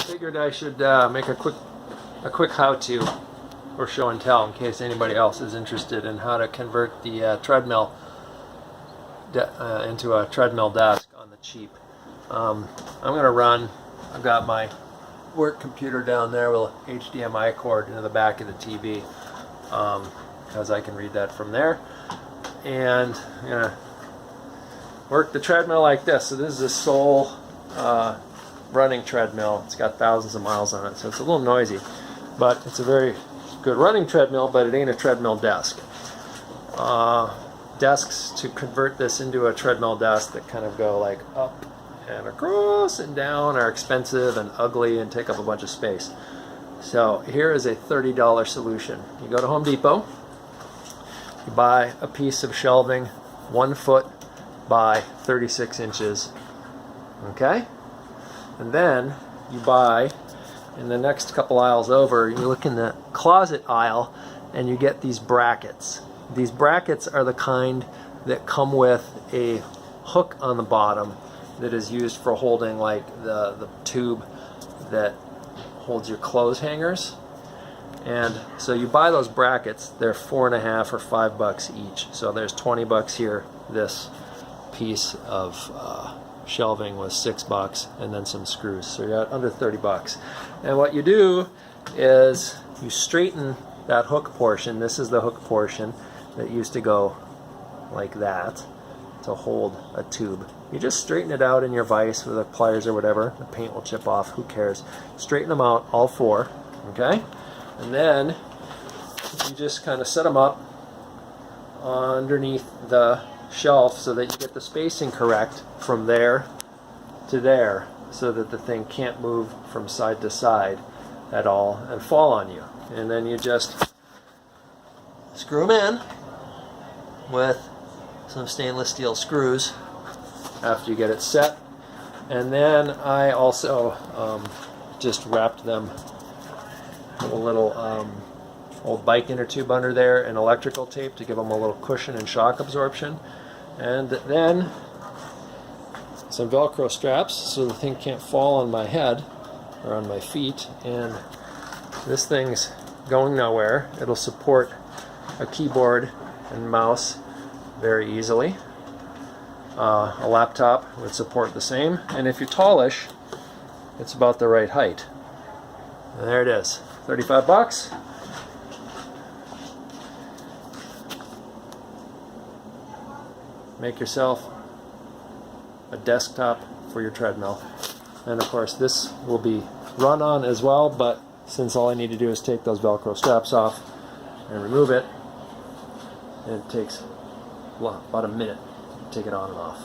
figured I should make a quick how-to or show and tell in case anybody else is interested in how to convert the treadmill into a treadmill desk on the cheap. I'm going to run, I've got my work computer down there with an HDMI cord into the back of the TV because I can read that from there. And I'm going to work the treadmill like this. So this is a Soul running treadmill. It's got thousands of miles on it, so it's a little noisy. But it's a very good running treadmill, but it ain't a treadmill desk. Desks to convert this into a treadmill desk that kind of go like up and across and down are expensive and ugly and take up a bunch of space. So here is a $30 solution. You go to Home Depot, you buy a piece of shelving 1 foot by 36 inches, okay? And then you buy, in the next couple aisles over, you look in the closet aisle and you get these brackets. These brackets are the kind that come with a hook on the bottom that is used for holding like the tube that holds your clothes hangers. And so you buy those brackets, they're $4.50 or $5 each. So there's 20 bucks here. This piece of shelving was $6 and then some screws. So you're at under 30 bucks. And what you do is you straighten that hook portion. This is the hook portion that used to go like that to hold a tube. You just straighten it out in your vise with the pliers or whatever. The paint will chip off, who cares. Straighten them out, all four, okay? And then you just kind of set them up underneath the shelf so that you get the spacing correct from there to there so that the thing can't move from side to side at all and fall on you. And then you just screw them in with some stainless steel screws after you get it set. And then I also just wrapped them with a little old bike inner tube under there and electrical tape to give them a little cushion and shock absorption. And then some Velcro straps so the thing can't fall on my head or on my feet. And this thing's going nowhere. It'll support a keyboard and mouse very easily. A laptop would support the same. And if you're tallish, it's about the right height. And there it is, 35 bucks. Make yourself a desktop for your treadmill. And of course this will be run on as well, but since all I need to do is take those Velcro straps off and remove it, and it takes about a minute to take it on and off.